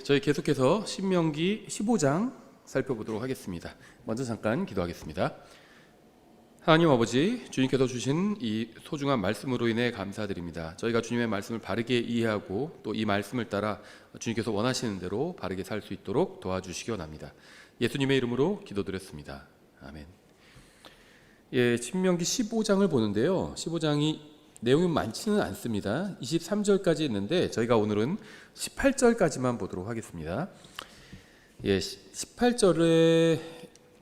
저희 계속해서 신명기 15장 살펴보도록 하겠습니다. 먼저 잠깐 기도하겠습니다. 하나님 아버지, 주님께서 주신 이 소중한 말씀으로 인해 감사드립니다. 저희가 주님의 말씀을 바르게 이해하고 또 이 말씀을 따라 주님께서 원하시는 대로 바르게 살 수 있도록 도와주시기 원합니다. 예수님의 이름으로 기도드렸습니다. 아멘. 신명기 15장을 보는데요. 15장이 내용이 많지는 않습니다. 23절까지 있는데 저희가 오늘은 18절까지만 보도록 하겠습니다. 18절에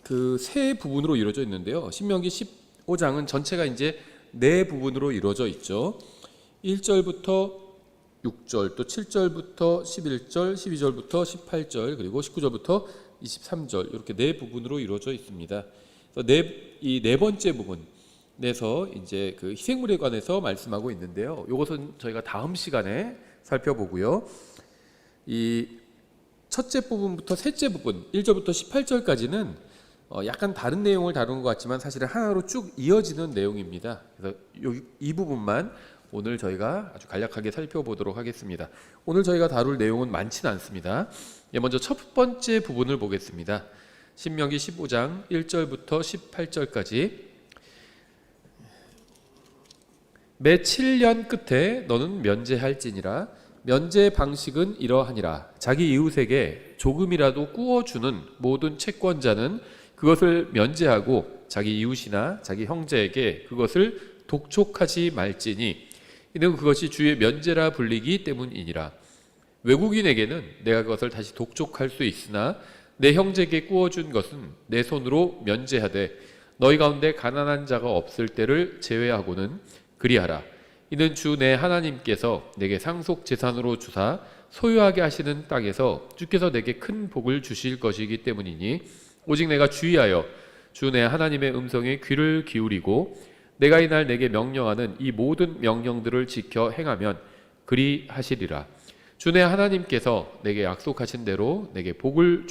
그 세 부분으로 이루어져 있는데요. 신명기 15장은 전체가 이제 네 부분으로 이루어져 있죠. 1절부터 6절, 또 7절부터 11절, 12절부터 18절, 그리고 19절부터 23절 이렇게 네 부분으로 이루어져 있습니다. 이 네 번째 부분에서 이제 그 희생물에 관해서 말씀하고 있는데요. 이것은 저희가 다음 시간에 살펴보고요. 이 첫째 부분부터 셋째 부분 1절부터 18절까지는 약간 다른 내용을 다룬 것 같지만 사실은 하나로 쭉 이어지는 내용입니다. 그래서 이 부분만 오늘 저희가 아주 간략하게 살펴보도록 하겠습니다. 오늘 저희가 다룰 내용은 많지는 않습니다. 먼저 첫 번째 부분을 보겠습니다. 신명기 15장 1절부터 18절까지. 매 7년 끝에 너는 면제할지니라. 면제 방식은 이러하니라. 자기 이웃에게 조금이라도 꾸어주는 모든 채권자는 그것을 면제하고 자기 이웃이나 자기 형제에게 그것을 독촉하지 말지니 이는 그것이 주의 면제라 불리기 때문이니라. 외국인에게는 내가 그것을 다시 독촉할 수 있으나 내 형제에게 꾸어준 것은 내 손으로 면제하되 너희 가운데 가난한 자가 없을 때를 제외하고는 그리하라. 이는 주 내 하나님께서 내게 상속 재산으로 주사 소유하게 하시는 땅에서 주께서 내게 큰 복을 주실 것이기 때문이니 오직 내가 주의하여 주 내 하나님의 음성에 귀를 기울이고 내가 이날 내게 명령하는 이 모든 명령들을 지켜 행하면 그리하시리라. 주 내 하나님께서 내게 약속하신 대로 내게 복을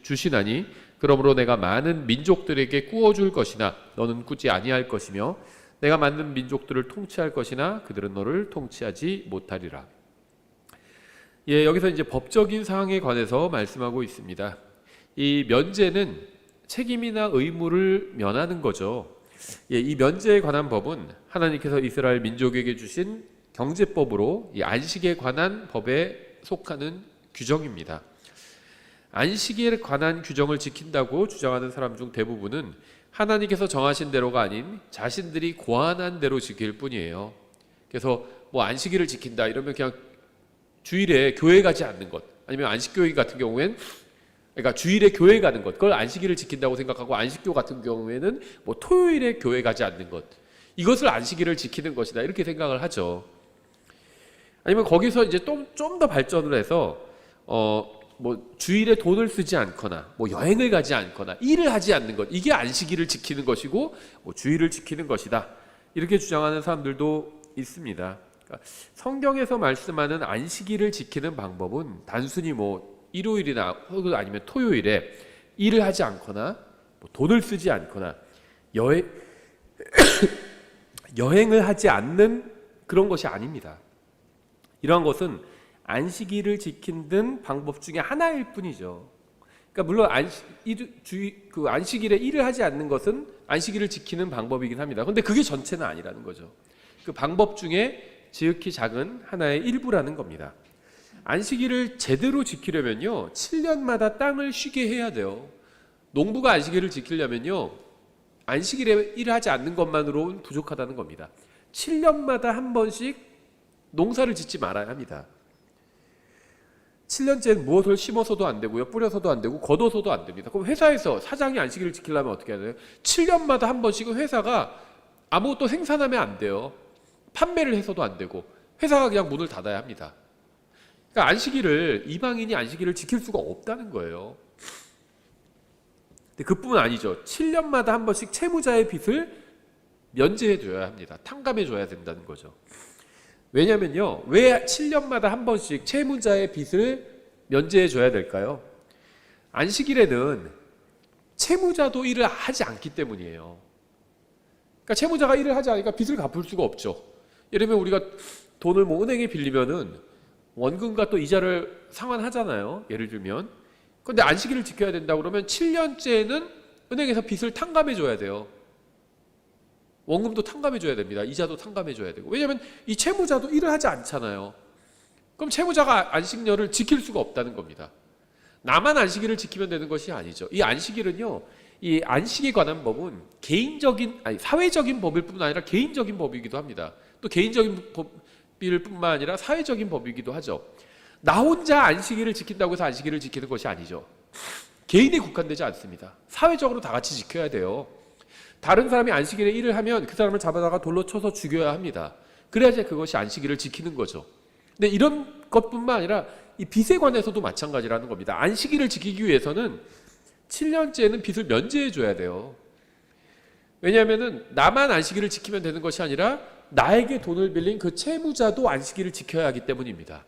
주시나니 그러므로 내가 많은 민족들에게 꾸어줄 것이나 너는 꾸지 아니할 것이며 내가 많은 민족들을 통치할 것이나 그들은 너를 통치하지 못하리라. 여기서 이제 법적인 사항에 관해서 말씀하고 있습니다. 이 면제는 책임이나 의무를 면하는 거죠. 이 면제에 관한 법은 하나님께서 이스라엘 민족에게 주신 경제법으로 이 안식에 관한 법에 속하는 규정입니다. 안식에 관한 규정을 지킨다고 주장하는 사람 중 대부분은 하나님께서 정하신 대로가 아닌 자신들이 고안한 대로 지킬 뿐이에요. 그래서 뭐 안식일을 지킨다 이러면 그냥 주일에 교회 가지 않는 것, 아니면 안식교회 같은 경우엔 그러니까 주일에 교회 가는 것, 그걸 안식일을 지킨다고 생각하고 안식교 같은 경우에는 뭐 토요일에 교회 가지 않는 것, 이것을 안식일을 지키는 것이다 이렇게 생각을 하죠. 아니면 거기서 이제 좀 더 발전을 해서 뭐 주일에 돈을 쓰지 않거나 뭐 여행을 가지 않거나 일을 하지 않는 것, 이게 안식일을 지키는 것이고 뭐 주일을 지키는 것이다 이렇게 주장하는 사람들도 있습니다. 그러니까 성경에서 말씀하는 안식일을 지키는 방법은 단순히 뭐 일요일이나 혹은 아니면 토요일에 일을 하지 않거나 뭐 돈을 쓰지 않거나 여행을 하지 않는 그런 것이 아닙니다. 이러한 것은 안식일을 지키는 방법 중에 하나일 뿐이죠. 그러니까 물론 안식일에 일을 하지 않는 것은 안식일을 지키는 방법이긴 합니다. 그런데 그게 전체는 아니라는 거죠. 그 방법 중에 지극히 작은 하나의 일부라는 겁니다. 안식일을 제대로 지키려면요 7년마다 땅을 쉬게 해야 돼요. 농부가 안식일을 지키려면요 안식일에 일을 하지 않는 것만으로는 부족하다는 겁니다. 7년마다 한 번씩 농사를 짓지 말아야 합니다. 7년째는 무엇을 심어서도 안 되고요, 뿌려서도 안 되고 걷어서도 안 됩니다. 그럼 회사에서 사장이 안식일을 지키려면 어떻게 해야 돼요? 7년마다 한 번씩은 회사가 아무것도 생산하면 안 돼요. 판매를 해서도 안 되고 회사가 그냥 문을 닫아야 합니다. 그러니까 안식일을, 이방인이 안식일을 지킬 수가 없다는 거예요. 근데 그뿐은 아니죠. 7년마다 한 번씩 채무자의 빚을 면제해 줘야 합니다. 탕감해 줘야 된다는 거죠. 왜냐면요, 왜 7년마다 한 번씩 채무자의 빚을 면제해 줘야 될까요? 안식일에는 채무자도 일을 하지 않기 때문이에요. 그러니까 채무자가 일을 하지 않으니까 빚을 갚을 수가 없죠. 예를 들면 우리가 돈을 뭐 은행에 빌리면은 원금과 또 이자를 상환하잖아요. 예를 들면. 그런데 안식일을 지켜야 된다 그러면 7년째는 은행에서 빚을 탕감해 줘야 돼요. 원금도 탕감해 줘야 됩니다. 이자도 탕감해 줘야 되고. 왜냐하면 이 채무자도 일을 하지 않잖아요. 그럼 채무자가 안식년을 지킬 수가 없다는 겁니다. 나만 안식일을 지키면 되는 것이 아니죠. 이 안식일은요, 이 안식에 관한 법은 사회적인 법일 뿐만 아니라 개인적인 법이기도 합니다. 또 개인적인 법일 뿐만 아니라 사회적인 법이기도 하죠. 나 혼자 안식일을 지킨다고 해서 안식일을 지키는 것이 아니죠. 개인에 국한되지 않습니다. 사회적으로 다 같이 지켜야 돼요. 다른 사람이 안식일에 일을 하면 그 사람을 잡아다가 돌로 쳐서 죽여야 합니다. 그래야지 그것이 안식일을 지키는 거죠. 근데 이런 것뿐만 아니라 이 빚에 관해서도 마찬가지라는 겁니다. 안식일을 지키기 위해서는 7년째는 빚을 면제해 줘야 돼요. 왜냐하면 나만 안식일을 지키면 되는 것이 아니라 나에게 돈을 빌린 그 채무자도 안식일을 지켜야 하기 때문입니다.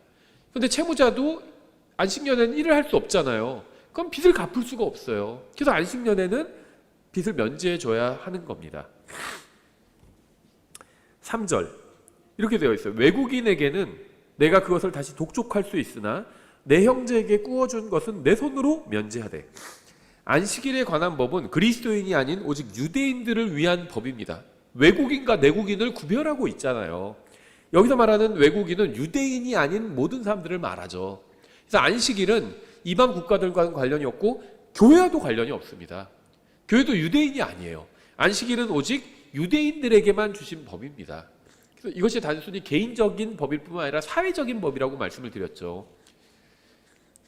그런데 채무자도 안식년에는 일을 할 수 없잖아요. 그럼 빚을 갚을 수가 없어요. 그래서 안식년에는 빚을 면제해 줘야 하는 겁니다. 3절 이렇게 되어 있어요. 외국인에게는 내가 그것을 다시 독촉할 수 있으나 내 형제에게 구워준 것은 내 손으로 면제하되. 안식일에 관한 법은 그리스도인이 아닌 오직 유대인들을 위한 법입니다. 외국인과 내국인을 구별하고 있잖아요. 여기서 말하는 외국인은 유대인이 아닌 모든 사람들을 말하죠. 그래서 안식일은 이방 국가들과는 관련이 없고 교회와도 관련이 없습니다. 교회도 유대인이 아니에요. 안식일은 오직 유대인들에게만 주신 법입니다. 그래서 이것이 단순히 개인적인 법일 뿐만 아니라 사회적인 법이라고 말씀을 드렸죠.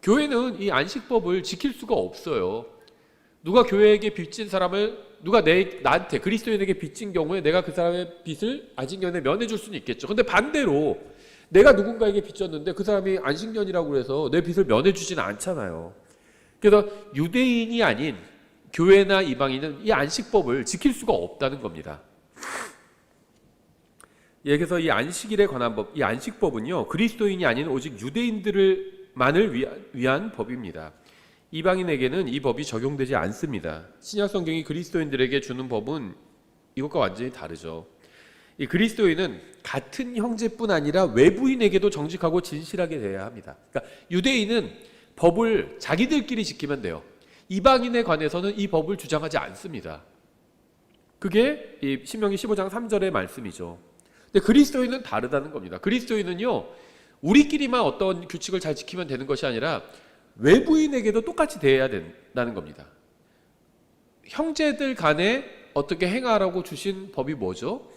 교회는 이 안식법을 지킬 수가 없어요. 누가 교회에게 빚진 사람을 누가 나한테 그리스도인에게 빚진 경우에 내가 그 사람의 빚을 안식년에 면해줄 수는 있겠죠. 근데 반대로 내가 누군가에게 빚졌는데 그 사람이 안식년이라고 해서 내 빚을 면해주지는 않잖아요. 그래서 유대인이 아닌 교회나 이방인은 이 안식법을 지킬 수가 없다는 겁니다. 예, 그래서 이 안식일에 관한 법, 이 안식법은요, 그리스도인이 아닌 오직 유대인들만을 위한 법입니다. 이방인에게는 이 법이 적용되지 않습니다. 신약 성경이 그리스도인들에게 주는 법은 이것과 완전히 다르죠. 이 그리스도인은 같은 형제뿐 아니라 외부인에게도 정직하고 진실하게 돼야 합니다. 그러니까 유대인은 법을 자기들끼리 지키면 돼요. 이방인에 관해서는 이 법을 주장하지 않습니다. 그게 이 신명기 15장 3절의 말씀이죠. 근데 그리스도인은 다르다는 겁니다. 그리스도인은요, 우리끼리만 어떤 규칙을 잘 지키면 되는 것이 아니라 외부인에게도 똑같이 대해야 된다는 겁니다. 형제들 간에 어떻게 행하라고 주신 법이 뭐죠?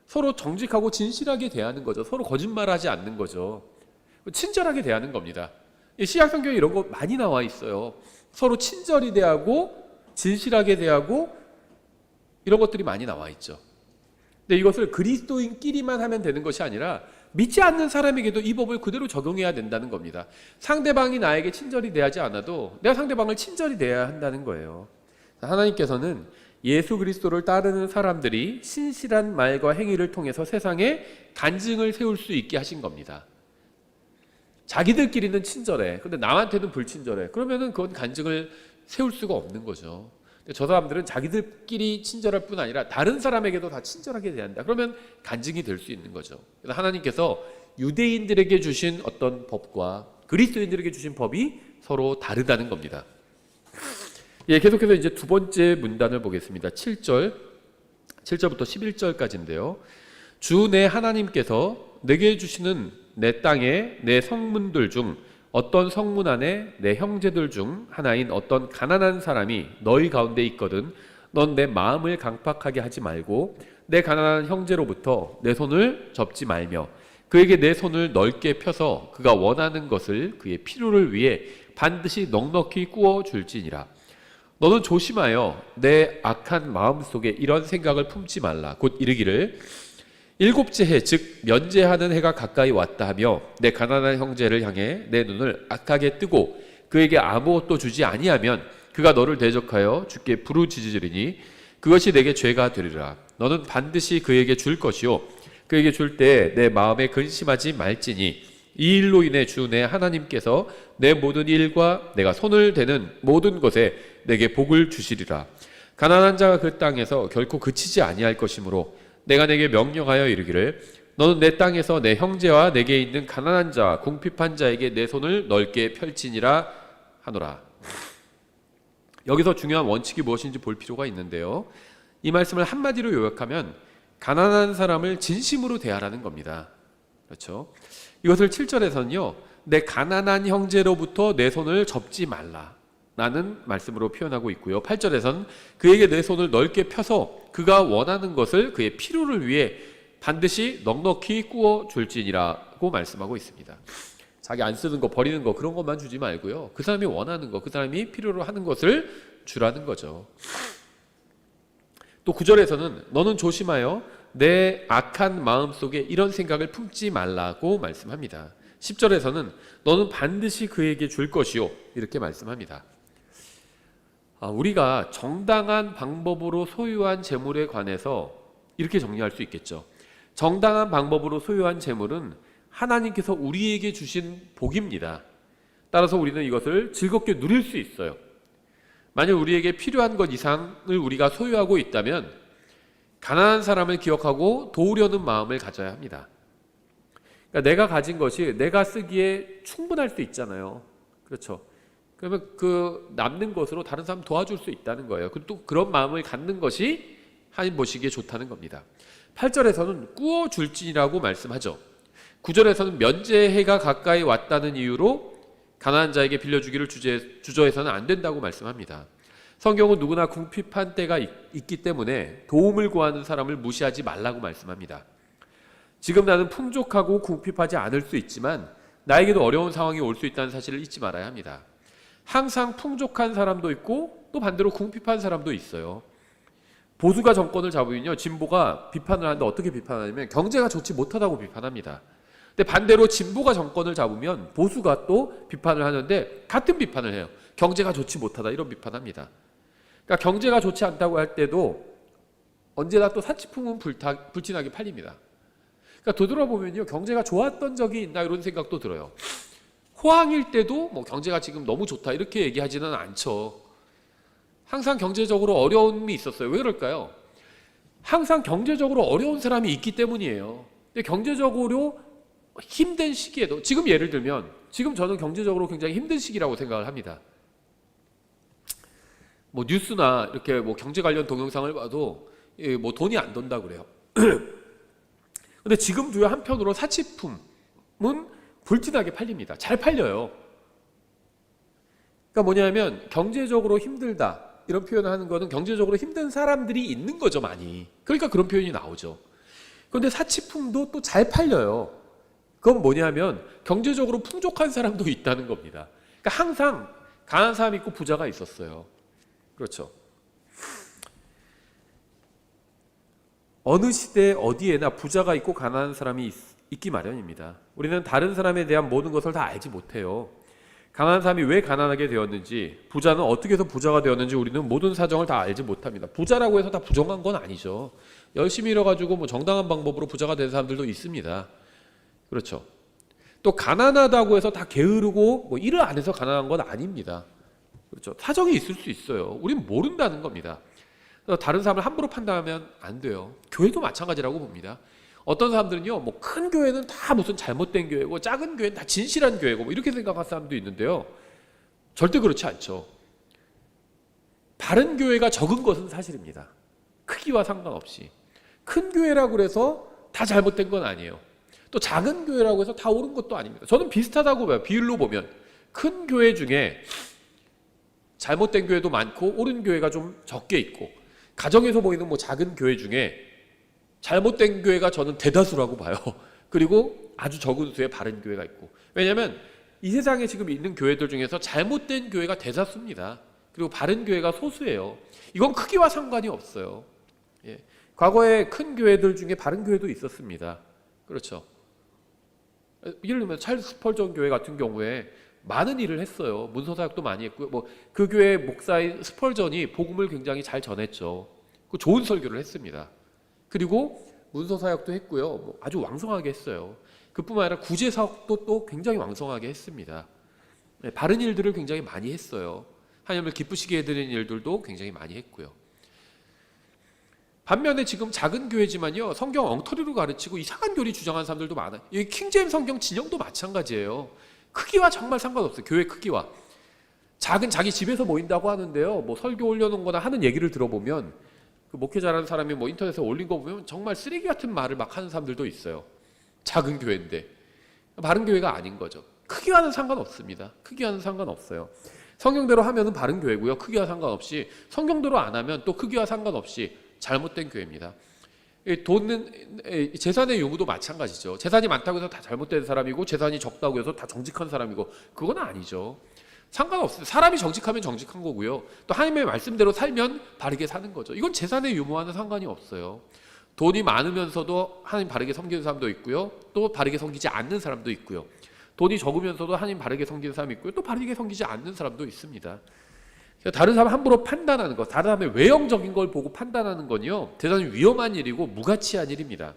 서로 정직하고 진실하게 대하는 거죠. 서로 거짓말하지 않는 거죠. 친절하게 대하는 겁니다. 신약 성경에 이런 거 많이 나와 있어요. 서로 친절히 대하고 진실하게 대하고 이런 것들이 많이 나와 있죠. 근데 이것을 그리스도인끼리만 하면 되는 것이 아니라 믿지 않는 사람에게도 이 법을 그대로 적용해야 된다는 겁니다. 상대방이 나에게 친절히 대하지 않아도 내가 상대방을 친절히 대해야 한다는 거예요. 하나님께서는 예수 그리스도를 따르는 사람들이 신실한 말과 행위를 통해서 세상에 간증을 세울 수 있게 하신 겁니다. 자기들끼리는 친절해. 근데 남한테는 불친절해. 그러면은 그건 간증을 세울 수가 없는 거죠. 저 사람들은 자기들끼리 친절할 뿐 아니라 다른 사람에게도 다 친절하게 대한다. 그러면 간증이 될 수 있는 거죠. 그래서 하나님께서 유대인들에게 주신 어떤 법과 그리스도인들에게 주신 법이 서로 다르다는 겁니다. 예, 계속해서 이제 두 번째 문단을 보겠습니다. 7절부터 11절까지인데요. 주 내 하나님께서 내게 주시는 내 땅에 내 성문들 중 어떤 성문 안에 내 형제들 중 하나인 어떤 가난한 사람이 너희 가운데 있거든 넌 내 마음을 강팍하게 하지 말고 내 가난한 형제로부터 내 손을 접지 말며 그에게 내 손을 넓게 펴서 그가 원하는 것을 그의 필요를 위해 반드시 넉넉히 구워 줄지니라. 너는 조심하여 내 악한 마음 속에 이런 생각을 품지 말라. 곧 이르기를 일곱째 해 즉 면제하는 해가 가까이 왔다 하며 내 가난한 형제를 향해 내 눈을 악하게 뜨고 그에게 아무것도 주지 아니하면 그가 너를 대적하여 주께 부르짖으리니 그것이 내게 죄가 되리라. 너는 반드시 그에게 줄 것이요 그에게 줄 때 내 마음에 근심하지 말지니 이 일로 인해 주 내 하나님께서 내 모든 일과 내가 손을 대는 모든 것에 내게 복을 주시리라. 가난한 자가 그 땅에서 결코 그치지 아니할 것이므로 내가 내게 명령하여 이르기를 너는 내 땅에서 내 형제와 내게 있는 가난한 자와 궁핍한 자에게 내 손을 넓게 펼치니라 하노라. 여기서 중요한 원칙이 무엇인지 볼 필요가 있는데요. 이 말씀을 한마디로 요약하면 가난한 사람을 진심으로 대하라는 겁니다. 그렇죠? 이것을 7절에서는요. 내 가난한 형제로부터 내 손을 접지 말라 라는 말씀으로 표현하고 있고요. 8절에서는 그에게 내 손을 넓게 펴서 그가 원하는 것을 그의 필요를 위해 반드시 넉넉히 꾸어 줄지니라고 말씀하고 있습니다. 자기 안 쓰는 거 버리는 거 그런 것만 주지 말고요. 그 사람이 원하는 거, 그 사람이 필요로 하는 것을 주라는 거죠. 또 9절에서는 너는 조심하여 내 악한 마음속에 이런 생각을 품지 말라고 말씀합니다. 10절에서는 너는 반드시 그에게 줄 것이요 이렇게 말씀합니다. 우리가 정당한 방법으로 소유한 재물에 관해서 이렇게 정리할 수 있겠죠. 정당한 방법으로 소유한 재물은 하나님께서 우리에게 주신 복입니다. 따라서 우리는 이것을 즐겁게 누릴 수 있어요. 만약 우리에게 필요한 것 이상을 우리가 소유하고 있다면 가난한 사람을 기억하고 도우려는 마음을 가져야 합니다. 그러니까 내가 가진 것이 내가 쓰기에 충분할 수 있잖아요. 그렇죠? 그러면 그 남는 것으로 다른 사람 도와줄 수 있다는 거예요. 또 그런 마음을 갖는 것이 하나님 보시기에 좋다는 겁니다. 8절에서는 꾸어 줄지라고 말씀하죠. 9절에서는 면제해가 가까이 왔다는 이유로 가난한 자에게 빌려주기를 주저해서는 안 된다고 말씀합니다. 성경은 누구나 궁핍한 때가 있기 때문에 도움을 구하는 사람을 무시하지 말라고 말씀합니다. 지금 나는 풍족하고 궁핍하지 않을 수 있지만 나에게도 어려운 상황이 올 수 있다는 사실을 잊지 말아야 합니다. 항상 풍족한 사람도 있고 또 반대로 궁핍한 사람도 있어요. 보수가 정권을 잡으면요, 진보가 비판을 하는데 어떻게 비판하냐면 경제가 좋지 못하다고 비판합니다. 근데 반대로 진보가 정권을 잡으면 보수가 또 비판을 하는데 같은 비판을 해요. 경제가 좋지 못하다 이런 비판합니다. 그러니까 경제가 좋지 않다고 할 때도 언제나 또 사치품은 불티나게 팔립니다. 그러니까 되돌아보면요, 경제가 좋았던 적이 있나 이런 생각도 들어요. 호황일 때도 뭐 경제가 지금 너무 좋다 이렇게 얘기하지는 않죠. 항상 경제적으로 어려움이 있었어요. 왜 그럴까요? 항상 경제적으로 어려운 사람이 있기 때문이에요. 근데 경제적으로 힘든 시기에도, 지금 예를 들면 지금 저는 경제적으로 굉장히 힘든 시기라고 생각을 합니다. 뭐 뉴스나 이렇게 뭐 경제 관련 동영상을 봐도 뭐 돈이 안 돈다 그래요. 근데 지금도요, 한편으로 사치품은 불티나게 팔립니다. 잘 팔려요. 그러니까 뭐냐면 경제적으로 힘들다 이런 표현을 하는 거는 경제적으로 힘든 사람들이 있는 거죠, 많이. 그러니까 그런 표현이 나오죠. 그런데 사치품도 또 잘 팔려요. 그건 뭐냐면 경제적으로 풍족한 사람도 있다는 겁니다. 그러니까 항상 가난한 사람이 있고 부자가 있었어요. 그렇죠. 어느 시대 어디에나 부자가 있고 가난한 사람이 있기 마련입니다. 우리는 다른 사람에 대한 모든 것을 다 알지 못해요. 가난한 사람이 왜 가난하게 되었는지, 부자는 어떻게 해서 부자가 되었는지 우리는 모든 사정을 다 알지 못합니다. 부자라고 해서 다 부정한 건 아니죠. 열심히 일해가지고 뭐 정당한 방법으로 부자가 된 사람들도 있습니다. 그렇죠. 또 가난하다고 해서 다 게으르고 뭐 일을 안 해서 가난한 건 아닙니다. 그렇죠. 사정이 있을 수 있어요. 우리는 모른다는 겁니다. 그래서 다른 사람을 함부로 판단하면 안 돼요. 교회도 마찬가지라고 봅니다. 어떤 사람들은요, 뭐 큰 교회는 다 무슨 잘못된 교회고 작은 교회는 다 진실한 교회고 뭐 이렇게 생각하는 사람도 있는데요. 절대 그렇지 않죠. 바른 교회가 적은 것은 사실입니다. 크기와 상관없이. 큰 교회라고 해서 다 잘못된 건 아니에요. 또 작은 교회라고 해서 다 옳은 것도 아닙니다. 저는 비슷하다고 봐요. 비율로 보면 큰 교회 중에 잘못된 교회도 많고 옳은 교회가 좀 적게 있고, 가정에서 보이는 뭐 작은 교회 중에 잘못된 교회가 저는 대다수라고 봐요. 그리고 아주 적은 수의 바른 교회가 있고. 왜냐하면 이 세상에 지금 있는 교회들 중에서 잘못된 교회가 대다수입니다. 그리고 바른 교회가 소수예요. 이건 크기와 상관이 없어요. 예. 과거에 큰 교회들 중에 바른 교회도 있었습니다. 그렇죠. 예를 들면 찰스 스펄전 교회 같은 경우에 많은 일을 했어요. 문서사역도 많이 했고요. 뭐 그 교회 목사인 스펄전이 복음을 굉장히 잘 전했죠. 그 좋은 설교를 했습니다. 그리고 문서사역도 했고요. 뭐 아주 왕성하게 했어요. 그뿐만 아니라 구제사역도 또 굉장히 왕성하게 했습니다. 네, 바른 일들을 굉장히 많이 했어요. 하나님을 기쁘시게 해드리는 일들도 굉장히 많이 했고요. 반면에 지금 작은 교회지만요, 성경 엉터리로 가르치고 이상한 교리 주장하는 사람들도 많아요. 이 킹제임 성경 진영도 마찬가지예요. 크기와 정말 상관없어요. 교회 크기와. 작은 자기 집에서 모인다고 하는데요, 뭐 설교 올려놓은 거나 하는 얘기를 들어보면 그 목회 잘하는 사람이 뭐 인터넷에 올린 거 보면 정말 쓰레기 같은 말을 막 하는 사람들도 있어요. 작은 교회인데. 바른 교회가 아닌 거죠. 크기와는 상관없습니다. 크기와는 상관없어요. 성경대로 하면은 바른 교회고요. 크기와 상관없이. 성경대로 안 하면 또 크기와 상관없이 잘못된 교회입니다. 돈은, 재산의 유무도 마찬가지죠. 재산이 많다고 해서 다 잘못된 사람이고 재산이 적다고 해서 다 정직한 사람이고 그건 아니죠. 상관없어요. 사람이 정직하면 정직한 거고요. 또 하나님의 말씀대로 살면 바르게 사는 거죠. 이건 재산의 유무와는 상관이 없어요. 돈이 많으면서도 하나님 바르게 섬기는 사람도 있고요. 또 바르게 섬기지 않는 사람도 있고요. 돈이 적으면서도 하나님 바르게 섬기는 사람이 있고요. 또 바르게 섬기지 않는 사람도 있습니다. 다른 사람 함부로 판단하는 것, 다른 사람의 외형적인 걸 보고 판단하는 건요, 대단히 위험한 일이고 무가치한 일입니다.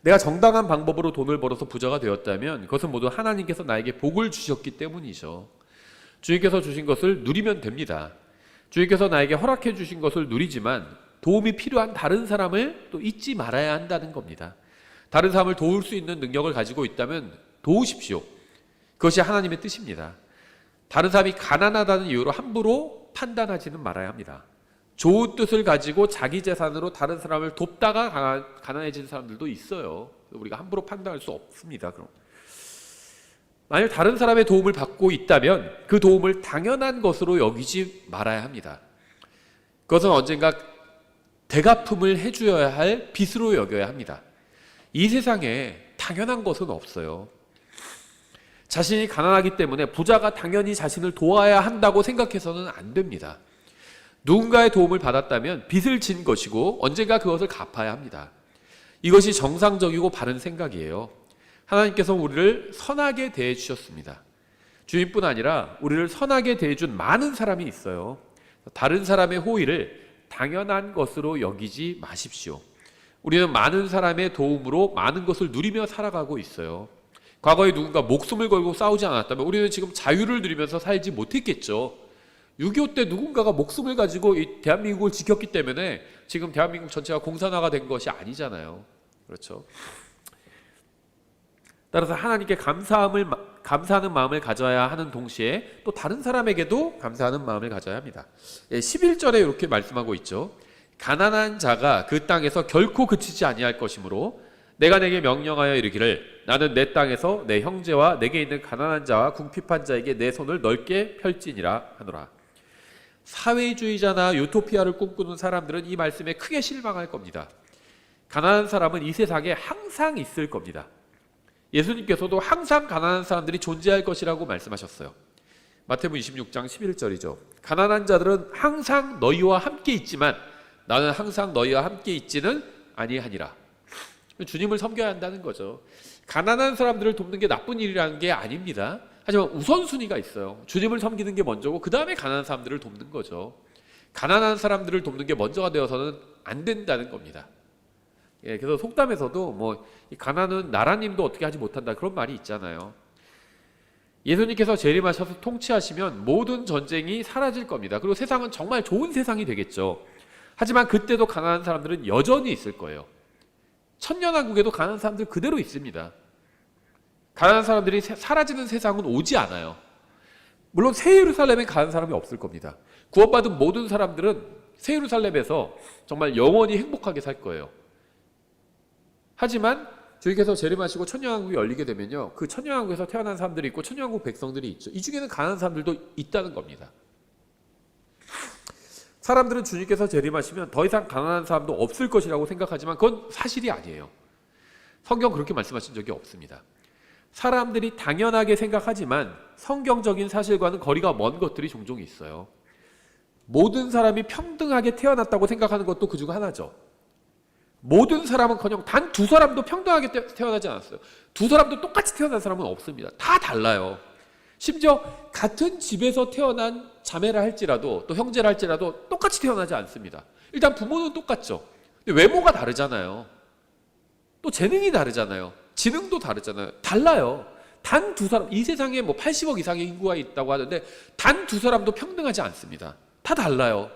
내가 정당한 방법으로 돈을 벌어서 부자가 되었다면 그것은 모두 하나님께서 나에게 복을 주셨기 때문이죠. 주님께서 주신 것을 누리면 됩니다. 주님께서 나에게 허락해 주신 것을 누리지만 도움이 필요한 다른 사람을 또 잊지 말아야 한다는 겁니다. 다른 사람을 도울 수 있는 능력을 가지고 있다면 도우십시오. 그것이 하나님의 뜻입니다. 다른 사람이 가난하다는 이유로 함부로 판단하지는 말아야 합니다. 좋은 뜻을 가지고 자기 재산으로 다른 사람을 돕다가 가난해진 사람들도 있어요. 우리가 함부로 판단할 수 없습니다. 그럼 만약 다른 사람의 도움을 받고 있다면 그 도움을 당연한 것으로 여기지 말아야 합니다. 그것은 언젠가 대가품을 해주어야 할 빚으로 여겨야 합니다. 이 세상에 당연한 것은 없어요. 자신이 가난하기 때문에 부자가 당연히 자신을 도와야 한다고 생각해서는 안 됩니다. 누군가의 도움을 받았다면 빚을 진 것이고 언젠가 그것을 갚아야 합니다. 이것이 정상적이고 바른 생각이에요. 하나님께서 우리를 선하게 대해 주셨습니다. 주님뿐 아니라 우리를 선하게 대해준 많은 사람이 있어요. 다른 사람의 호의를 당연한 것으로 여기지 마십시오. 우리는 많은 사람의 도움으로 많은 것을 누리며 살아가고 있어요. 과거에 누군가 목숨을 걸고 싸우지 않았다면 우리는 지금 자유를 누리면서 살지 못했겠죠. 6.25 때 누군가가 목숨을 가지고 이 대한민국을 지켰기 때문에 지금 대한민국 전체가 공산화가 된 것이 아니잖아요. 그렇죠. 따라서 하나님께 감사하는 마음을 가져야 하는 동시에 또 다른 사람에게도 감사하는 마음을 가져야 합니다. 11절에 이렇게 말씀하고 있죠. 가난한 자가 그 땅에서 결코 그치지 아니할 것이므로 내가 내게 명령하여 이르기를 나는 내 땅에서 내 형제와 내게 있는 가난한 자와 궁핍한 자에게 내 손을 넓게 펼지니라 하노라. 사회주의자나 유토피아를 꿈꾸는 사람들은 이 말씀에 크게 실망할 겁니다. 가난한 사람은 이 세상에 항상 있을 겁니다. 예수님께서도 항상 가난한 사람들이 존재할 것이라고 말씀하셨어요. 마태복음 26장 11절이죠. 가난한 자들은 항상 너희와 함께 있지만 나는 항상 너희와 함께 있지는 아니하니라. 주님을 섬겨야 한다는 거죠. 가난한 사람들을 돕는 게 나쁜 일이라는 게 아닙니다. 하지만 우선순위가 있어요. 주님을 섬기는 게 먼저고 그 다음에 가난한 사람들을 돕는 거죠. 가난한 사람들을 돕는 게 먼저가 되어서는 안 된다는 겁니다. 그래서 속담에서도 뭐 가난은 나라님도 어떻게 하지 못한다 그런 말이 있잖아요. 예수님께서 재림하셔서 통치하시면 모든 전쟁이 사라질 겁니다. 그리고 세상은 정말 좋은 세상이 되겠죠. 하지만 그때도 가난한 사람들은 여전히 있을 거예요. 천년왕국에도 가난한 사람들 그대로 있습니다. 가난한 사람들이 사라지는 세상은 오지 않아요. 물론 새 예루살렘에 가난한 사람이 없을 겁니다. 구원받은 모든 사람들은 새 예루살렘에서 정말 영원히 행복하게 살 거예요. 하지만 주님께서 재림하시고 천년왕국이 열리게 되면요, 그 천년왕국에서 태어난 사람들이 있고 천년왕국 백성들이 있죠. 이 중에는 가난한 사람들도 있다는 겁니다. 사람들은 주님께서 재림하시면 더 이상 가난한 사람도 없을 것이라고 생각하지만 그건 사실이 아니에요. 성경 그렇게 말씀하신 적이 없습니다. 사람들이 당연하게 생각하지만 성경적인 사실과는 거리가 먼 것들이 종종 있어요. 모든 사람이 평등하게 태어났다고 생각하는 것도 그 중 하나죠. 모든 사람은커녕 단 두 사람도 평등하게 태어나지 않았어요. 두 사람도 똑같이 태어난 사람은 없습니다. 다 달라요. 심지어 같은 집에서 태어난 자매라 할지라도 또 형제라 할지라도 똑같이 태어나지 않습니다. 일단 부모는 똑같죠. 근데 외모가 다르잖아요. 또 재능이 다르잖아요. 지능도 다르잖아요. 달라요. 단 두 사람, 이 세상에 뭐 80억 이상의 인구가 있다고 하는데 단 두 사람도 평등하지 않습니다. 다 달라요.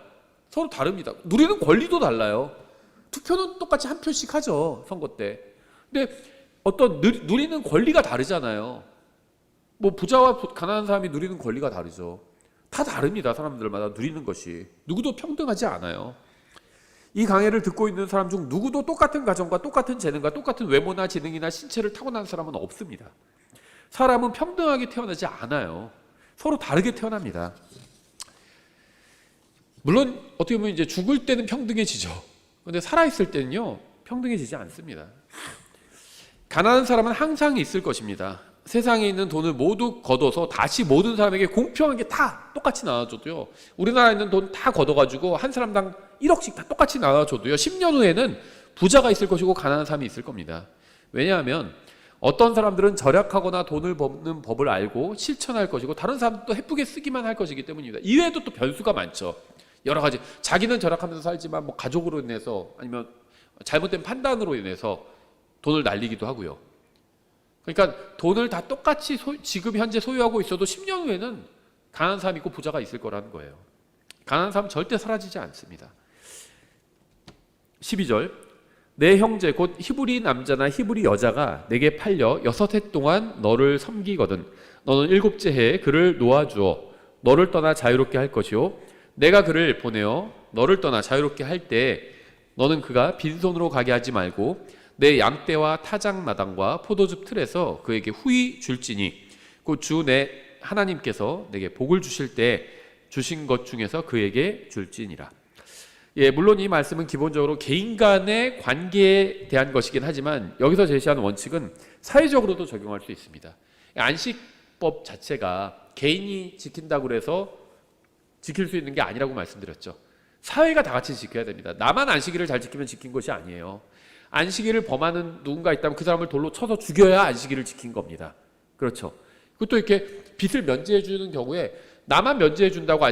서로 다릅니다. 누리는 권리도 달라요. 투표는 똑같이 한 표씩 하죠, 선거 때. 근데 어떤 누리는 권리가 다르잖아요. 뭐 부자와 가난한 사람이 누리는 권리가 다르죠. 다 다릅니다. 사람들마다 누리는 것이. 누구도 평등하지 않아요. 이 강의를 듣고 있는 사람 중 누구도 똑같은 가정과 똑같은 재능과 똑같은 외모나 지능이나 신체를 타고난 사람은 없습니다. 사람은 평등하게 태어나지 않아요. 서로 다르게 태어납니다. 물론 어떻게 보면 이제 죽을 때는 평등해지죠. 그런데 살아있을 때는요, 평등해지지 않습니다. 가난한 사람은 항상 있을 것입니다. 세상에 있는 돈을 모두 걷어서 다시 모든 사람에게 공평하게 다 똑같이 나눠줘도요, 우리나라에 있는 돈 다 걷어가지고 한 사람당 1억씩 다 똑같이 나눠줘도요, 10년 후에는 부자가 있을 것이고 가난한 사람이 있을 겁니다. 왜냐하면 어떤 사람들은 절약하거나 돈을 버는 법을 알고 실천할 것이고 다른 사람도 예쁘게 쓰기만 할 것이기 때문입니다. 이외에도 또 변수가 많죠. 여러 가지. 자기는 절약하면서 살지만 뭐 가족으로 인해서 아니면 잘못된 판단으로 인해서 돈을 날리기도 하고요. 그러니까 돈을 다 똑같이 지금 현재 소유하고 있어도 10년 후에는 가난한 사람이 있고 부자가 있을 거라는 거예요. 가난한 사람은 절대 사라지지 않습니다. 12절, 내 형제 곧 히브리 남자나 히브리 여자가 내게 팔려 6해 동안 너를 섬기거든 너는 7째 해에 그를 놓아주어 너를 떠나 자유롭게 할 것이요 내가 그를 보내어 너를 떠나 자유롭게 할 때 너는 그가 빈손으로 가게 하지 말고 내 양떼와 타작마당과 포도즙 틀에서 그에게 후히 줄지니 곧 주 내 하나님께서 내게 복을 주실 때 주신 것 중에서 그에게 줄지니라. 예, 물론 이 말씀은 기본적으로 개인 간의 관계에 대한 것이긴 하지만 여기서 제시하는 원칙은 사회적으로도 적용할 수 있습니다. 안식법 자체가 개인이 지킨다고 해서 지킬 수 있는 게 아니라고 말씀드렸죠. 사회가 다 같이 지켜야 됩니다. 나만 안식일을 잘 지키면 지킨 것이 아니에요. 안식일을 범하는 누군가 있다면 그 사람을 돌로 쳐서 죽여야 안식일을 지킨 겁니다. 그렇죠. 그것도 이렇게 빚을 면제해 주는 경우에 나만 면제해 준다고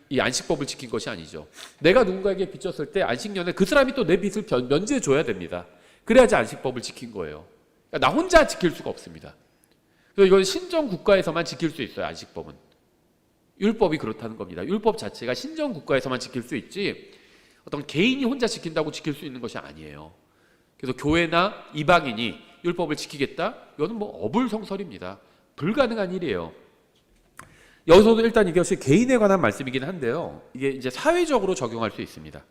이 안식법을 지킨 것이 아니죠. 내가 누군가에게 빚졌을 때 안식년에 그 사람이 또 내 빚을 면제해 줘야 됩니다. 그래야지 안식법을 지킨 거예요. 그러니까 나 혼자 지킬 수가 없습니다. 그래서 이건 신정 국가에서만 지킬 수 있어요. 안식법은. 율법이 그렇다는 겁니다. 율법 자체가 신정 국가에서만 지킬 수 있지 어떤 개인이 혼자 지킨다고 지킬 수 있는 것이 아니에요. 그래서 교회나 이방인이 율법을 지키겠다? 이거는 뭐 어불성설입니다. 불가능한 일이에요. 여기서도 일단 이것이 개인에 관한 말씀이긴 한데요. 이게 이제 사회적으로 적용할 수 있습니다.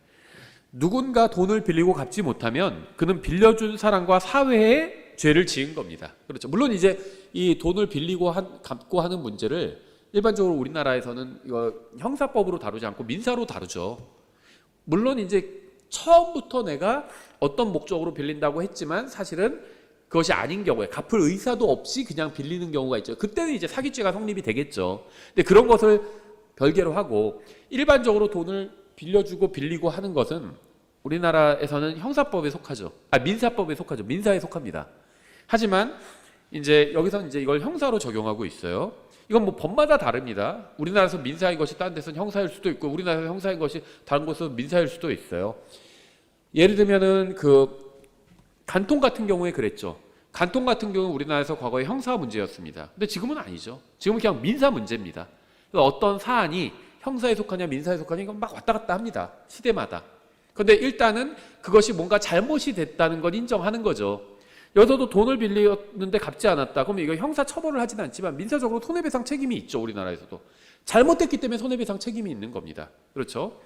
누군가 돈을 빌리고 갚지 못하면 그는 빌려준 사람과 사회에 죄를 지은 겁니다. 그렇죠. 물론 이제 이 돈을 빌리고 갚고 하는 문제를 일반적으로 우리나라에서는 이거 형사법으로 다루지 않고 민사로 다루죠. 물론 이제 처음부터 내가 어떤 목적으로 빌린다고 했지만 사실은 그것이 아닌 경우에 갚을 의사도 없이 그냥 빌리는 경우가 있죠. 그때는 이제 사기죄가 성립이 되겠죠. 근데 그런 것을 별개로 하고 일반적으로 돈을 빌려주고 빌리고 하는 것은 우리나라에서는 형사법에 속하죠. 민사법에 속하죠. 민사에 속합니다. 하지만 이제 여기서 이제 이걸 형사로 적용하고 있어요. 이건 뭐 법마다 다릅니다. 우리나라에서 민사인 것이 다른 데서는 형사일 수도 있고 우리나라에서 형사인 것이 다른 곳은 민사일 수도 있어요. 예를 들면은 간통 같은 경우에 그랬죠. 간통 같은 경우는 우리나라에서 과거에 형사 문제였습니다. 근데 지금은 아니죠. 지금은 그냥 민사 문제입니다. 어떤 사안이 형사에 속하냐 민사에 속하냐 이건 막 왔다 갔다 합니다. 시대마다. 그런데 일단은 그것이 뭔가 잘못이 됐다는 걸 인정하는 거죠. 여기서도 돈을 빌렸는데 갚지 않았다. 그러면 이거 형사 처벌을 하지는 않지만 민사적으로 손해배상 책임이 있죠. 우리나라에서도. 잘못됐기 때문에 손해배상 책임이 있는 겁니다. 그렇죠?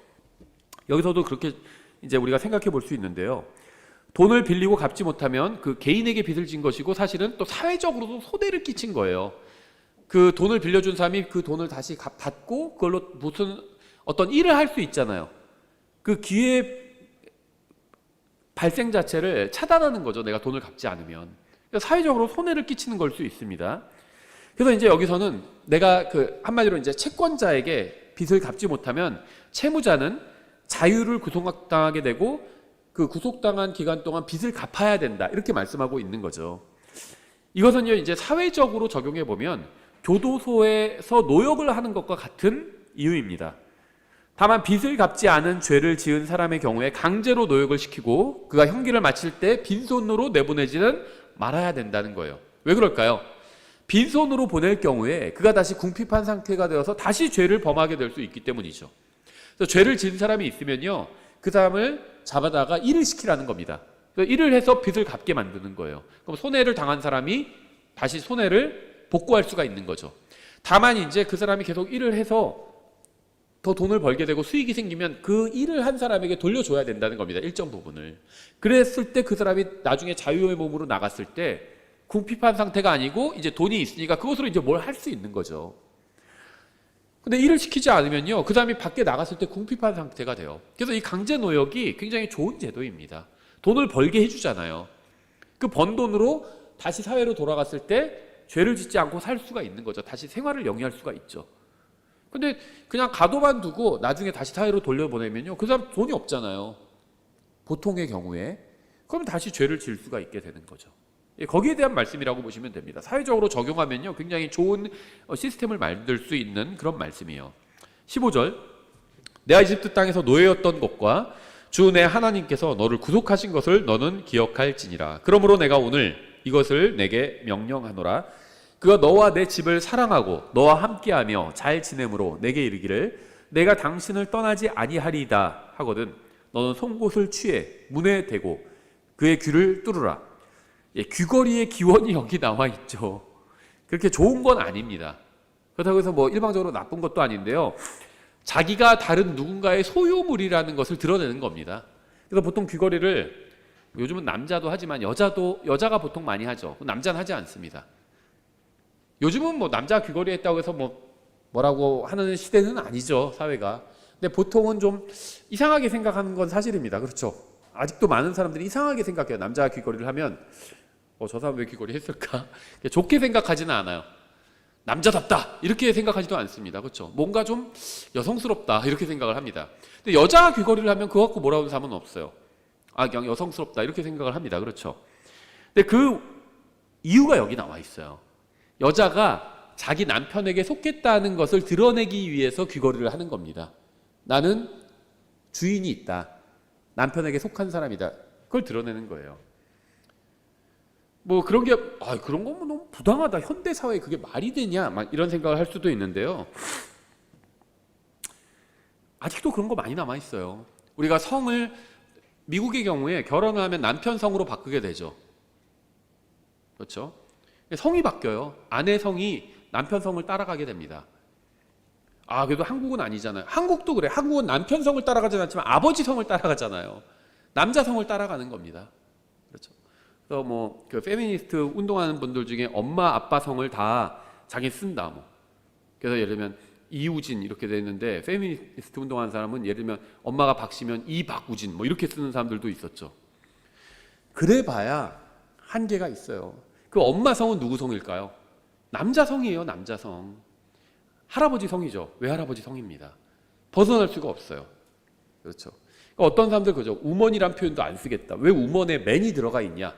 여기서도 그렇게 이제 우리가 생각해 볼 수 있는데요. 돈을 빌리고 갚지 못하면 그 개인에게 빚을 진 것이고 사실은 또 사회적으로도 손해를 끼친 거예요. 그 돈을 빌려준 사람이 그 돈을 다시 받고 그걸로 무슨 어떤 일을 할 수 있잖아요. 그 기회 발생 자체를 차단하는 거죠. 내가 돈을 갚지 않으면. 그러니까 사회적으로 손해를 끼치는 걸 수 있습니다. 그래서 이제 여기서는 내가 한마디로 이제 채권자에게 빚을 갚지 못하면 채무자는 자유를 구속당하게 되고 그 구속당한 기간 동안 빚을 갚아야 된다. 이렇게 말씀하고 있는 거죠. 이것은요, 이제 사회적으로 적용해 보면 교도소에서 노역을 하는 것과 같은 이유입니다. 다만 빚을 갚지 않은 죄를 지은 사람의 경우에 강제로 노역을 시키고 그가 형기를 마칠 때 빈손으로 내보내지는 말아야 된다는 거예요. 왜 그럴까요? 빈손으로 보낼 경우에 그가 다시 궁핍한 상태가 되어서 다시 죄를 범하게 될 수 있기 때문이죠. 그래서 죄를 지은 사람이 있으면요, 그 사람을 잡아다가 일을 시키라는 겁니다. 그래서 일을 해서 빚을 갚게 만드는 거예요. 그럼 손해를 당한 사람이 다시 손해를 복구할 수가 있는 거죠. 다만 이제 그 사람이 계속 일을 해서 더 돈을 벌게 되고 수익이 생기면 그 일을 한 사람에게 돌려줘야 된다는 겁니다. 일정 부분을. 그랬을 때 그 사람이 나중에 자유의 몸으로 나갔을 때 궁핍한 상태가 아니고 이제 돈이 있으니까 그것으로 이제 뭘 할 수 있는 거죠. 근데 일을 시키지 않으면요, 그 사람이 밖에 나갔을 때 궁핍한 상태가 돼요. 그래서 이 강제 노역이 굉장히 좋은 제도입니다. 돈을 벌게 해주잖아요. 그 번 돈으로 다시 사회로 돌아갔을 때 죄를 짓지 않고 살 수가 있는 거죠. 다시 생활을 영위할 수가 있죠. 근데 그냥 가둬만 두고 나중에 다시 사회로 돌려보내면요, 그 사람 돈이 없잖아요. 보통의 경우에. 그러면 다시 죄를 지을 수가 있게 되는 거죠. 거기에 대한 말씀이라고 보시면 됩니다. 사회적으로 적용하면요, 굉장히 좋은 시스템을 만들 수 있는 그런 말씀이에요. 15절, 내가 이집트 땅에서 노예였던 것과 주 내 하나님께서 너를 구속하신 것을 너는 기억할지니라. 그러므로 내가 오늘 이것을 내게 명령하노라. 그가 너와 내 집을 사랑하고 너와 함께하며 잘 지내므로 내게 이르기를 내가 당신을 떠나지 아니하리이다 하거든 너는 송곳을 취해 문에 대고 그의 귀를 뚫으라. 귀걸이의 기원이 여기 나와 있죠. 그렇게 좋은 건 아닙니다. 그렇다고 해서 뭐 일방적으로 나쁜 것도 아닌데요, 자기가 다른 누군가의 소유물이라는 것을 드러내는 겁니다. 그래서 보통 귀걸이를 요즘은 남자도 하지만 여자가 보통 많이 하죠. 남자는 하지 않습니다. 요즘은 뭐 남자 귀걸이 했다고 해서 뭐라고 하는 시대는 아니죠, 사회가. 근데 보통은 좀 이상하게 생각하는 건 사실입니다. 그렇죠? 아직도 많은 사람들이 이상하게 생각해요. 남자 귀걸이를 하면 저 사람 왜 귀걸이 했을까? 좋게 생각하지는 않아요. 남자답다 이렇게 생각하지도 않습니다. 그렇죠? 뭔가 좀 여성스럽다 이렇게 생각을 합니다. 근데 여자 귀걸이를 하면 그거 갖고 뭐라고 하는 사람은 없어요. 그냥 여성스럽다 이렇게 생각을 합니다. 그렇죠? 근데 그 이유가 여기 나와 있어요. 여자가 자기 남편에게 속했다는 것을 드러내기 위해서 귀걸이를 하는 겁니다. 나는 주인이 있다. 남편에게 속한 사람이다. 그걸 드러내는 거예요. 뭐 그런 게 그런 거 너무 부당하다. 현대 사회에 그게 말이 되냐? 막 이런 생각을 할 수도 있는데요. 아직도 그런 거 많이 남아 있어요. 우리가 성을 미국의 경우에 결혼을 하면 남편 성으로 바꾸게 되죠. 그렇죠? 성이 바뀌어요. 아내 성이 남편 성을 따라가게 됩니다. 그래도 한국은 아니잖아요. 한국도 그래. 한국은 남편 성을 따라가지 않지만 아버지 성을 따라가잖아요. 남자 성을 따라가는 겁니다. 그렇죠. 그래서 그 페미니스트 운동하는 분들 중에 엄마 아빠 성을 다 자기 쓴다. 그래서 예를 들면 이우진 이렇게 돼 있는데 페미니스트 운동하는 사람은 예를 들면 엄마가 박씨면 이박우진 이렇게 쓰는 사람들도 있었죠. 그래봐야 한계가 있어요. 그 엄마 성은 누구 성일까요? 남자 성이에요. 남자 성. 할아버지 성이죠. 외할아버지 성입니다. 벗어날 수가 없어요. 그렇죠. 그러니까 어떤 사람들 그죠. 우먼이란 표현도 안 쓰겠다. 왜 우먼에 맨이 들어가 있냐?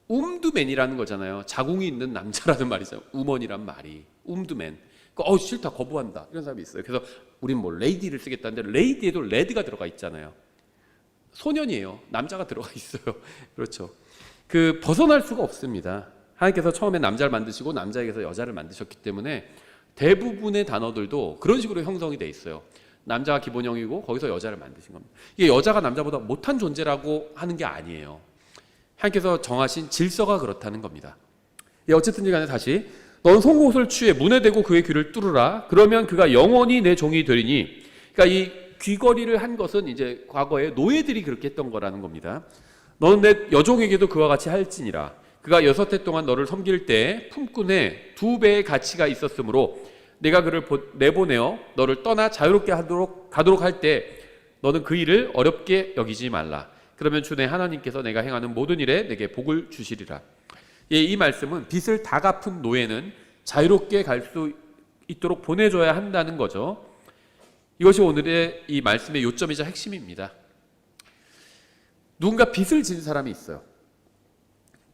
움드맨이라는 거잖아요. 자궁이 있는 남자라는 말이죠. 우먼이란 말이. 움드맨. 싫다. 거부한다. 이런 사람이 있어요. 그래서 우린 레이디를 쓰겠다는데 레이디에도 레드가 들어가 있잖아요. 소년이에요. 남자가 들어가 있어요. 그렇죠. 벗어날 수가 없습니다. 하나님께서 처음에 남자를 만드시고 남자에게서 여자를 만드셨기 때문에 대부분의 단어들도 그런 식으로 형성이 돼 있어요. 남자가 기본형이고 거기서 여자를 만드신 겁니다. 이게 여자가 남자보다 못한 존재라고 하는 게 아니에요. 하나님께서 정하신 질서가 그렇다는 겁니다. 어쨌든 간에 다시 넌 송곳을 취해 문에 대고 그의 귀를 뚫으라. 그러면 그가 영원히 내 종이 되리니. 그러니까 이 귀걸이를 한 것은 이제 과거에 노예들이 그렇게 했던 거라는 겁니다. 너는 내 여종에게도 그와 같이 할지니라. 그가 6해 동안 너를 섬길 때 품꾼에 2배의 가치가 있었으므로 내가 그를 내보내어 너를 떠나 자유롭게 가도록 할 때 너는 그 일을 어렵게 여기지 말라. 그러면 주 내 하나님께서 내가 행하는 모든 일에 내게 복을 주시리라. 이 말씀은 빚을 다 갚은 노예는 자유롭게 갈 수 있도록 보내줘야 한다는 거죠. 이것이 오늘의 이 말씀의 요점이자 핵심입니다. 누군가 빚을 진 사람이 있어요.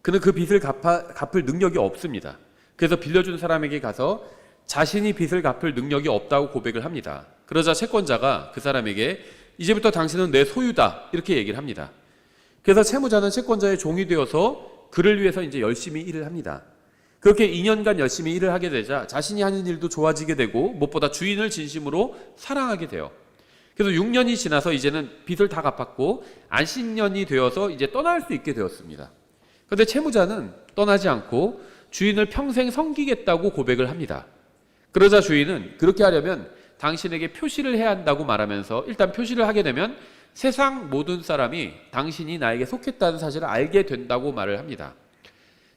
그는 그 빚을 갚을 능력이 없습니다. 그래서 빌려준 사람에게 가서 자신이 빚을 갚을 능력이 없다고 고백을 합니다. 그러자 채권자가 그 사람에게 이제부터 당신은 내 소유다 이렇게 얘기를 합니다. 그래서 채무자는 채권자의 종이 되어서 그를 위해서 이제 열심히 일을 합니다. 그렇게 2년간 열심히 일을 하게 되자 자신이 하는 일도 좋아지게 되고 무엇보다 주인을 진심으로 사랑하게 돼요. 그래서 6년이 지나서 이제는 빚을 다 갚았고 안식년이 되어서 이제 떠날 수 있게 되었습니다. 그런데 채무자는 떠나지 않고 주인을 평생 섬기겠다고 고백을 합니다. 그러자 주인은 그렇게 하려면 당신에게 표시를 해야 한다고 말하면서 일단 표시를 하게 되면 세상 모든 사람이 당신이 나에게 속했다는 사실을 알게 된다고 말을 합니다.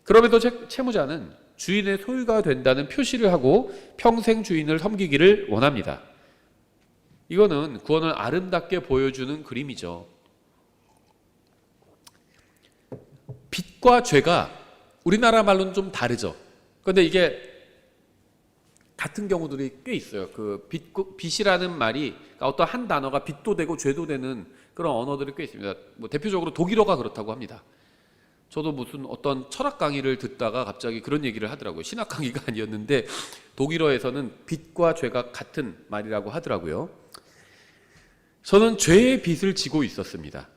그럼에도 채무자는 주인의 소유가 된다는 표시를 하고 평생 주인을 섬기기를 원합니다. 이거는 구원을 아름답게 보여주는 그림이죠. 빚과 죄가 우리나라 말로는 좀 다르죠. 그런데 이게 같은 경우들이 꽤 있어요. 그 빚이라는 말이 어떤 한 단어가 빚도 되고 죄도 되는 그런 언어들이 꽤 있습니다. 뭐 대표적으로 독일어가 그렇다고 합니다. 저도 무슨 어떤 철학 강의를 듣다가 갑자기 그런 얘기를 하더라고요. 신학 강의가 아니었는데 독일어에서는 빚과 죄가 같은 말이라고 하더라고요. 저는 죄의 빚을 지고 있었습니다.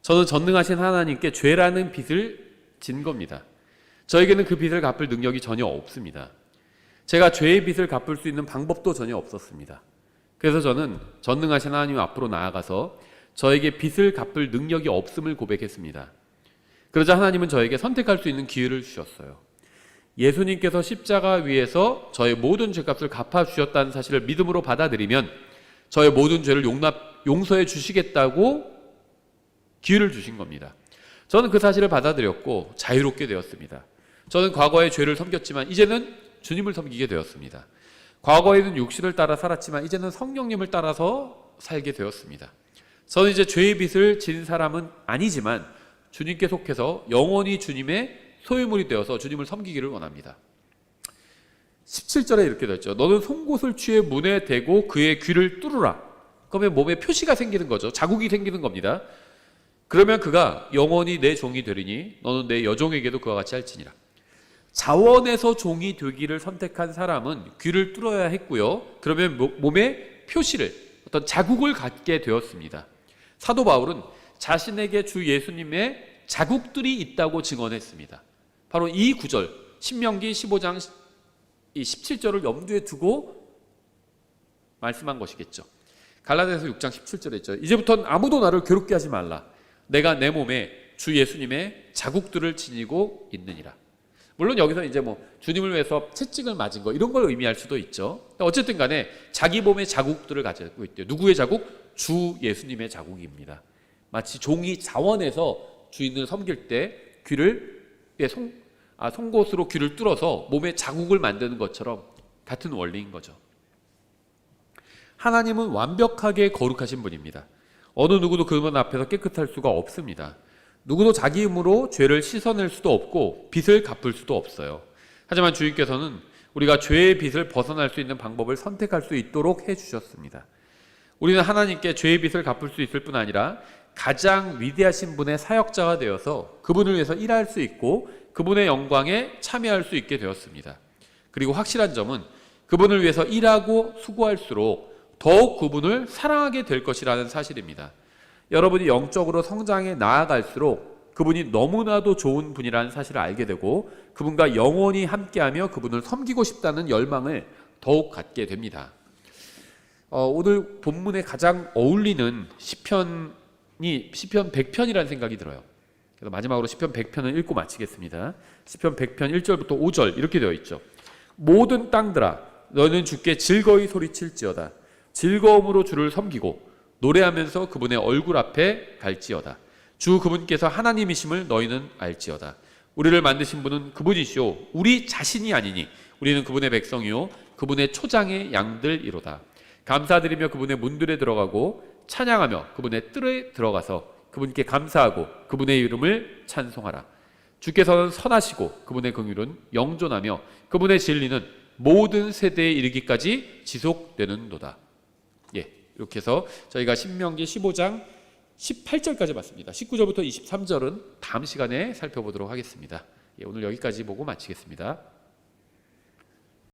저는 전능하신 하나님께 죄라는 빚을 진 겁니다. 저에게는 그 빚을 갚을 능력이 전혀 없습니다. 제가 죄의 빚을 갚을 수 있는 방법도 전혀 없었습니다. 그래서 저는 전능하신 하나님 앞으로 나아가서 저에게 빚을 갚을 능력이 없음을 고백했습니다. 그러자 하나님은 저에게 선택할 수 있는 기회를 주셨어요. 예수님께서 십자가 위에서 저의 모든 죄값을 갚아주셨다는 사실을 믿음으로 받아들이면 저의 모든 죄를 용서해 주시겠다고 기회를 주신 겁니다. 저는 그 사실을 받아들였고 자유롭게 되었습니다. 저는 과거에 죄를 섬겼지만 이제는 주님을 섬기게 되었습니다. 과거에는 육신을 따라 살았지만 이제는 성령님을 따라서 살게 되었습니다. 저는 이제 죄의 빚을 진 사람은 아니지만 주님께 속해서 영원히 주님의 소유물이 되어서 주님을 섬기기를 원합니다. 17절에 이렇게 되어 있죠. 너는 송곳을 취해 문에 대고 그의 귀를 뚫으라. 그러면 몸에 표시가 생기는 거죠. 자국이 생기는 겁니다. 그러면 그가 영원히 내 종이 되리니 너는 내 여종에게도 그와 같이 할지니라. 자원에서 종이 되기를 선택한 사람은 귀를 뚫어야 했고요. 그러면 몸에 표시를, 어떤 자국을 갖게 되었습니다. 사도 바울은 자신에게 주 예수님의 자국들이 있다고 증언했습니다. 바로 이 구절, 신명기 15장 17절을 염두에 두고 말씀한 것이겠죠. 갈라디아서 6장 17절에 있죠. 이제부터는 아무도 나를 괴롭게 하지 말라. 내가 내 몸에 주 예수님의 자국들을 지니고 있느니라. 물론 여기서 이제 뭐 주님을 위해서 채찍을 맞은 거 이런 걸 의미할 수도 있죠. 어쨌든 간에 자기 몸의 자국들을 가지고 있대요. 누구의 자국? 주 예수님의 자국입니다. 마치 종이 자원에서 주인을 섬길 때 귀를 송곳으로 귀를 뚫어서 몸에 자국을 만드는 것처럼 같은 원리인 거죠. 하나님은 완벽하게 거룩하신 분입니다. 어느 누구도 그분 앞에서 깨끗할 수가 없습니다. 누구도 자기 힘으로 죄를 씻어낼 수도 없고 빚을 갚을 수도 없어요. 하지만 주님께서는 우리가 죄의 빚을 벗어날 수 있는 방법을 선택할 수 있도록 해주셨습니다. 우리는 하나님께 죄의 빚을 갚을 수 있을 뿐 아니라 가장 위대하신 분의 사역자가 되어서 그분을 위해서 일할 수 있고 그분의 영광에 참여할 수 있게 되었습니다. 그리고 확실한 점은 그분을 위해서 일하고 수고할수록 더욱 그분을 사랑하게 될 것이라는 사실입니다. 여러분이 영적으로 성장해 나아갈수록 그분이 너무나도 좋은 분이라는 사실을 알게 되고 그분과 영원히 함께하며 그분을 섬기고 싶다는 열망을 더욱 갖게 됩니다. 오늘 본문에 가장 어울리는 시편이 시편 100편이라는 생각이 들어요. 그래서 마지막으로 시편 100편을 읽고 마치겠습니다. 시편 100편 1절부터 5절 이렇게 되어 있죠. 모든 땅들아 너희는 주께 즐거이 소리칠지어다. 즐거움으로 주를 섬기고 노래하면서 그분의 얼굴 앞에 갈지어다. 주 그분께서 하나님이심을 너희는 알지어다. 우리를 만드신 분은 그분이시오. 우리 자신이 아니니 우리는 그분의 백성이요 그분의 초장의 양들이로다. 감사드리며 그분의 문들에 들어가고 찬양하며 그분의 뜰에 들어가서 그분께 감사하고 그분의 이름을 찬송하라. 주께서는 선하시고 그분의 긍휼은 영존하며 그분의 진리는 모든 세대에 이르기까지 지속되는도다. 이렇게 해서 저희가 신명기 15장 18절까지 봤습니다. 19절부터 23절은 다음 시간에 살펴보도록 하겠습니다. 오늘 여기까지 보고 마치겠습니다.